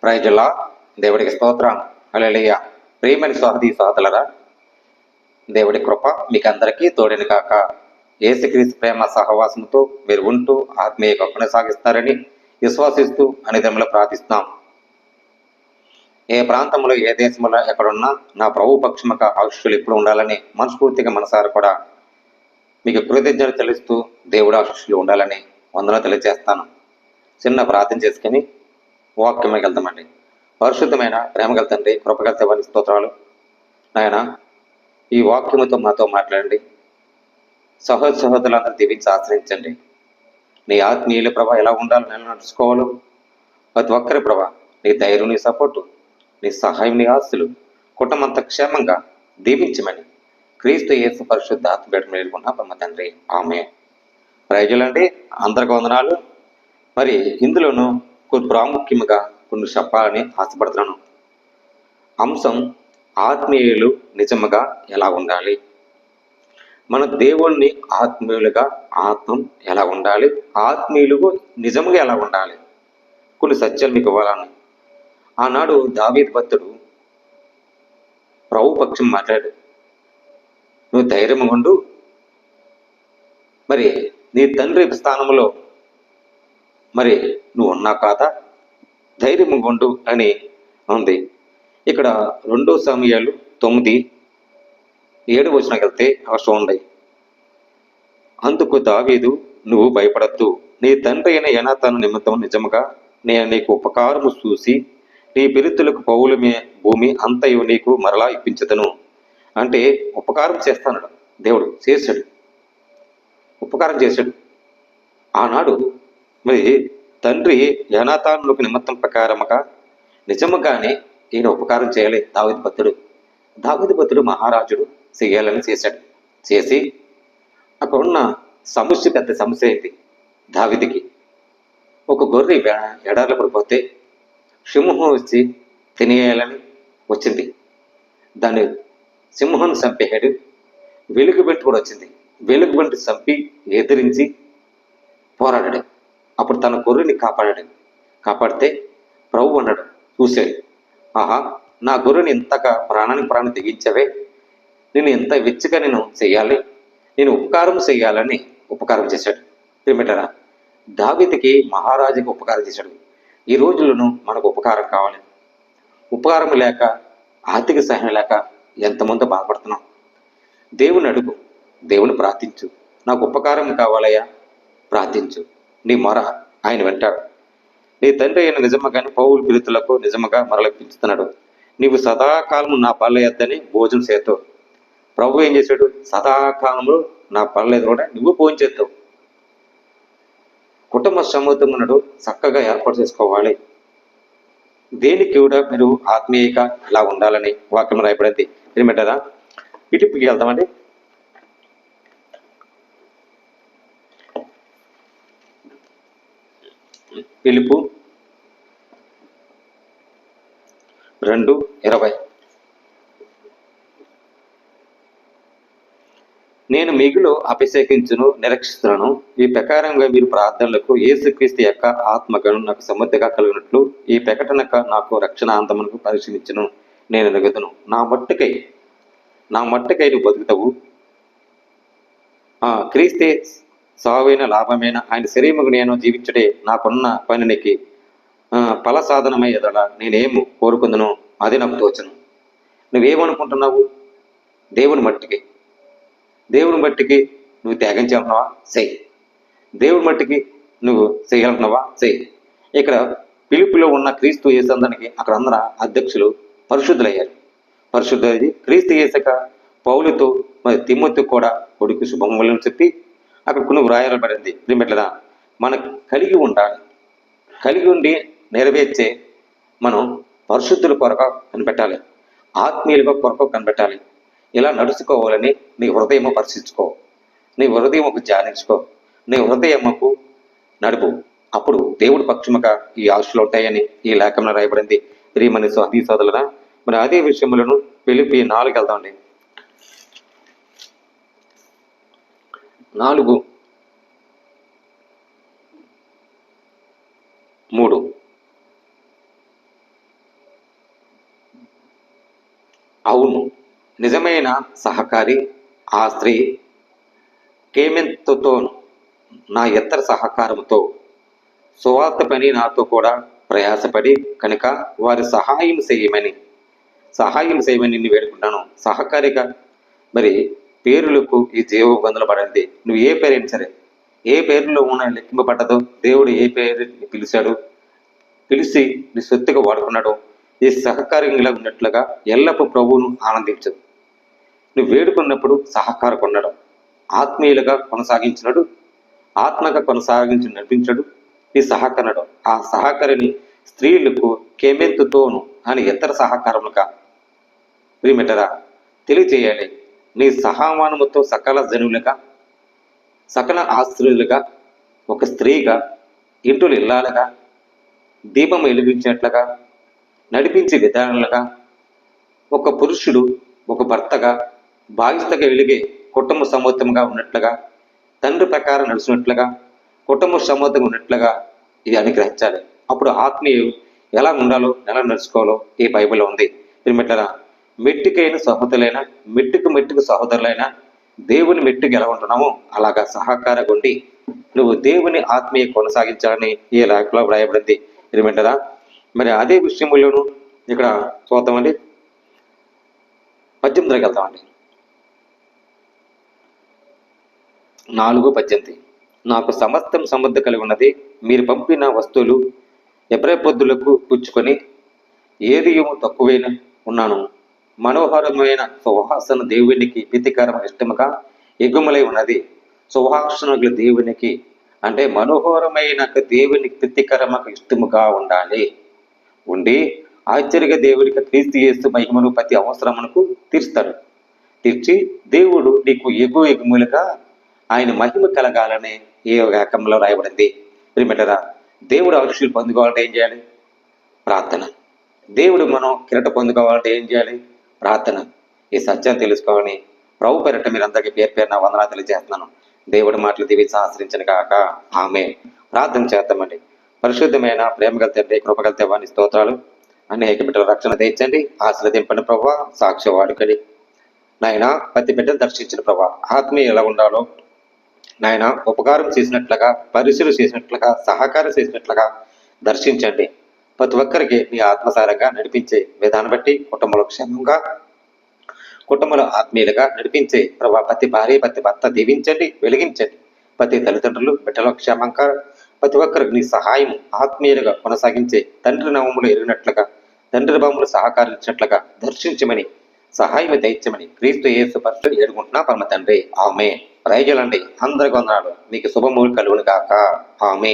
ప్రైజులా దేవుడికి స్తోత్రం. హల్లెలూయా. ప్రియమైన సహోదరి సహోదరులారా, దేవుడి కృప మీకు అందరికీ తోడిని కాక. యేసుక్రీస్తు ప్రేమ సహవాసంతో మీరు ఉంటూ ఆత్మీయ కొనసాగిస్తారని విశ్వాసిస్తూ అనిదములు ప్రార్థిస్తున్నాం. ఏ ప్రాంతంలో ఏ దేశంలో ఎక్కడున్నా నా ప్రభు పక్షముగా ఆశీస్సులు ఎప్పుడు ఉండాలని మనస్ఫూర్తిగా మనసారా కూడా మీకు కృతజ్ఞతలు తెలుస్తూ దేవుడు ఆశీస్సులు ఉండాలని వందన తెలియజేస్తాను. చిన్న ప్రార్థన చేసుకుని వాక్యమే వెళ్తామండి. పరిశుద్ధమైన ప్రేమగల తండ్రి, కృపగల దేవానికి స్తోత్రాలు. నాయన, ఈ వాక్యముతో మాతో మాట్లాడండి. సహోదరులందరూ దీవించి ఆశ్రయించండి. నీ ఆత్మీయుల ప్రభ ఎలా ఉండాలో నేను నడుచుకోవాలో ప్రతి ఒక్కరి ప్రభ నీ ధైర్యం, నీ సపోర్టు, నీ సహాయం, నీ ఆస్తులు కుటుంబంత క్షేమంగా దీవించమని క్రీస్తు యేసు పరిశుద్ధ ఆత్మబేట వేడుకున్నా బ్రహ్మ తండ్రి, ఆమె. ప్రజలండి, అందరికి వందనాలు. మరి ఇందులోనూ కొన్ని ప్రాముఖ్యంగా కొన్ని చెప్పాలని ఆశపడుతున్నాను. అంశం ఆత్మీయులు నిజముగా ఎలా ఉండాలి, మన దేవుణ్ణి ఆత్మీయులుగా ఆత్మ ఎలా ఉండాలి, ఆత్మీయులుగా నిజముగా ఎలా ఉండాలి, కొన్ని సత్యాలు మీకు ఇవ్వాలని. ఆనాడు దావీదు భక్తుడు ప్రభు పక్షం మాట్లాడు, నువ్వు ధైర్యం ఉండు, మరి నీ తండ్రి స్థానంలో మరి నువ్వు ఉన్నా కాదా, ధైర్యం ఉండు అని ఉంది. ఇక్కడ 2 సమూయేలు 9:7 వెళ్తే చూడండి. అందుకు దావీదు, నువ్వు భయపడద్దు, నీ తండ్రి అయిన యోనాతాను నిమిత్తం నిజముగా నేను నీకు ఉపకారము చూసి నీ పిరుతులకు పౌలు భూమి అంతయు నీకు మరలా ఇప్పించదను. అంటే ఉపకారం చేస్తాడు దేవుడు, చేశాడు, ఉపకారం చేశాడు. ఆనాడు మరి తండ్రి యోనాతానులకు నిమిత్తం ప్రకారముగా నిజముగానే ఈయన ఉపకారం చేయాలి. దావీదు భక్తుడు మహారాజుడు చేయాలని చేశాడు. చేసి అక్కడ ఉన్న సమస్య, పెద్ద సమస్య ఏంటి దావీదుకి? ఒక గొర్రె ఎడార్లు పడిపోతే సింహం వచ్చి తినేయాలని వచ్చింది. దాన్ని సింహం చంపేశాడు. వెలుగుబంటి కూడా వచ్చింది. వెలుగుబంటి చంపి ఎదిరించి పోరాడాడు. అప్పుడు తన గొర్రెని కాపాడితే ప్రభు అన్నాడు, చూశాడు, ఆహా, నా గొర్రెని ఇంతగా ప్రాణాన్ని తెగించవే, నేను ఎంత వెచ్చిగా నేను చెయ్యాలి, నేను ఉపకారం చెయ్యాలని ఉపకారం చేశాడు. ఏమిటారా, దావీదుకి మహారాజుకి ఉపకారం చేశాడు. ఈ రోజులను మనకు ఉపకారం కావాలి. ఉపకారం లేక, ఆర్థిక సహాయం లేక ఎంతమంది బాధపడుతున్నాం. దేవుని అడుగు, దేవుని ప్రార్థించు, నాకు ఉపకారం కావాలయ్యా, ప్రార్థించు, నీ మొర ఆయన వింటాడు. నీ తండ్రి అయిన నిజముగానే పౌలు పిలుతులకు నిజముగా మరలిపించుతున్నాడు. నీవు సదాకాలము నా పళ్ళ ఎద్దని భోజనం చేస్తావు. ప్రభు ఏం చేశాడు? సదాకాలంలో నా పళ్ళ ఎద్దు కూడా నువ్వు భోజనం చేస్తావు. కుటుంబ సమూహం ఉన్నాడు, చక్కగా ఏర్పాటు చేసుకోవాలి. దేనికి కూడా మీరు ఆత్మీయంగా ఎలా ఉండాలని వాక్యం రాయబడింది. ఏమంటారా? ఇటుపుకి వెళ్తామండి. పిలుపు 2:20. నేను మిగులు అభిషేకించును, నిరీక్షిస్తున్నాను. ఈ ప్రకారంగా మీరు ప్రార్థనలకు యేసుక్రీస్తు యొక్క ఆత్మగను నాకు సమృద్ధిగా కలిగినట్లు ఈ ప్రకటనక నాకు రక్షణ ఆంతమునకు పరిశీలించును. నేను ఎదుగుతును. నా మట్టుకై నువ్వు బతుకుతావు. క్రీస్తే సావైన లాభమైన ఆయన శరీరముకు నేను జీవించుడే నాకున్న పనికి ఫల సాధనమై ఎదలా నేనేమో కోరుకుందును అది నాకు తోచను. నువ్వేమనుకుంటున్నావు? దేవుని మట్టికి నువ్వు త్యాగం చేయాలనుకున్నావా? చెయ్యి. దేవుని మట్టికి నువ్వు చేయాలనుకున్నావా? చెయ్యి. ఇక్కడ పిలుపులో ఉన్న క్రీస్తు యేసందరికి అక్కడ అందరూ అధ్యక్షులు పరిశుద్ధులయ్యారు. పరిశుద్ధి క్రీస్తు యేసక పౌలుతో మరి తిమ్మోతికి కూడా కొడుకు శుభములను చెప్పి అక్కడ కొన్ని వ్రాయబడింది. ప్రియమిత్రులారా, మనం కలిగి ఉండి నెరవేర్చే మనం పరిశుద్ధుల కొరకు కనిపెట్టాలి, ఆత్మీయులుగా కొరకు కనిపెట్టాలి. ఇలా నడుచుకోవాలని నీ హృదయము పరిశీలించుకో, నీ హృదయముకు ధ్యానించుకో, నీ హృదయముకు నడుపు. అప్పుడు దేవుడి పక్షముగా ఈ ఆశలు ఉంటాయని ఈ లేఖంలో రాయబడింది. ప్రియమైన సహోదరి సోదరులారా, మరి అదే విషయములను పిలిపి 4 వెళ్దామండి. 4:3. అవును, నిజమైన సహకారి ఆ స్త్రీ కేమెంతుతో నా ఇతర సహకారంతో సువార్త పని నాతో కూడా ప్రయాసపడి కనుక వారి సహాయం చేయమని నిన్ను వేడుకుంటాను. సహకారిగా మరి పేరులకు ఈ జీవ బంధులు పడింది. నువ్వు ఏ పేరైనా సరే, ఏ పేరులో ఉన్న లెక్కింపబడ్డదో, దేవుడు ఏ పేరు పిలిచాడు, పిలిచి నీ సొత్తుగా వాడుకున్నాడు, ఈ సహకారంగా ఉన్నట్లుగా ఎల్లప్పుడూ ప్రభువును ఆనందించదు. నువ్వు వేడుకున్నప్పుడు సహకారం ఉండడం, ఆత్మీయులుగా కొనసాగించినడు, ఆత్మగా కొనసాగించి నడిపించడు ఈ సహకరణం. ఆ సహకారిని స్త్రీలకు కేమెంతుతోను అని ఇతర సహకారములుగా ప్రియమిటరా తెలియచేయాలి. నీ సహమానముతో సకల జనులుగా, సకల ఆశ్రయులుగా, ఒక స్త్రీగా, ఇంటులు ఇల్లాలుగా, దీపం వెలిగించినట్లుగా, నడిపించే విధానాలుగా, ఒక పురుషుడు ఒక భర్తగా బాధ్యతగా వెలిగే కుటుంబ సమూహంగా ఉన్నట్లుగా, తండ్రి ప్రకారం నడిచినట్లుగా, కుటుంబ సమూహంగా ఉన్నట్లుగా ఇది అనుగ్రహించాలి. అప్పుడు ఆత్మీయం ఎలా ఉండాలో, ఎలా నడుచుకోవాలో ఈ బైబిల్లో ఉంది. ప్రియమిట్లరా, మెట్టుకైన సహోదరులైన, మెట్టుకు సహోదరులైన దేవుని మెట్టుకు ఎలా ఉంటున్నామో అలాగా సహకారంగా ఉండి నువ్వు దేవుని ఆత్మీయ కొనసాగించాలని ఈ లేఖలో వ్రాయబడింది. ప్రియమిట్లరా, మరి అదే విషయంలోనూ ఇక్కడ చూద్దామండి. 18 వెళ్తామండి. 4:18 నాకు సమస్తం సమృద్ధి కలిగి ఉన్నది. మీరు పంపిన వస్తువులు ఎబ్రాయపొద్దులకు పుచ్చుకొని ఏది తక్కువైన ఉన్నాను. మనోహరమైన సువాసన దేవునికి ప్రీతికరం ఇష్టముగా ఎగుమలై ఉన్నది. సువాసనలు దేవునికి అంటే మనోహరమైన దేవునికి ప్రీతికరముగా ఇష్టముగా ఉండి ఆశ్చర్యగా దేవునికి క్రీస్తు యేసు మహిమను ప్రతి అవసరమునకు తీర్స్తాడు. తీర్చి దేవుడు నీకు ఎగుములుగా ఆయన మహిమ కలగాలని ఈ వాక్యంలో రాయబడింది. ప్రియమిట్లరా, దేవుడు ఆశీస్సులు పొందుకోవాలంటే ఏం చేయాలి? ప్రార్థన. దేవుడు మనం కిరట పొందుకోవాలంటే ఏం చేయాలి? ప్రార్థన. ఈ సత్యాన్ని తెలుసుకోవాలని ప్రభు పేరట మీరు అందరికీ పేరు వందనాలు తెలియజేస్తున్నాను. దేవుడి మాటలు దీవించి ఆశ్రయించను కాక ఆమె. ప్రార్థన చేద్దామండి. పరిశుద్ధమైన ప్రేమగల తండ్రి, కృపగల దేవాని స్తోత్రాలు. అనేక బిడ్డల రక్షణ తెచ్చండి, ఆశీర్వదింపండి ప్రభా, సాక్ష్య వాడుకడి నాయన. ప్రతి బిడ్డను దర్శించిన ప్రభా, ఆత్మీయ ఎలా ఉండాలో నాయన, ఉపకారం చేసినట్లుగా, పరిశీలన చేసినట్లుగా, సహకారం చేసినట్లుగా దర్శించండి. ప్రతి ఒక్కరికి మీ ఆత్మసారంగా నడిపించే విధానం బట్టి కుటుంబంలో క్షేమంగా, కుటుంబంలో ఆత్మీయులుగా నడిపించే ప్రభా ప్రతి భార్య, ప్రతి భర్త దీవించండి, వెలిగించండి. ప్రతి తల్లిదండ్రులు బిడ్డలో క్షేమంగా, ప్రతి ఒక్కరికి నీ సహాయం ఆత్మీయులుగా కొనసాగించే తండ్రి నామములు ఎరిగినట్లుగా, తండ్రి భావములు సహకరించినట్లుగా దర్శించమని, సహాయం దయచమని క్రీస్తు యేసు పరిశుద్ధ ఏడుకుంటున్నా పరమ తండ్రి. ఆమె. ప్రయోజనండి. అందరికి వందనాలు. మీకు శుభమూలు కలుగును గాక. ఆమె.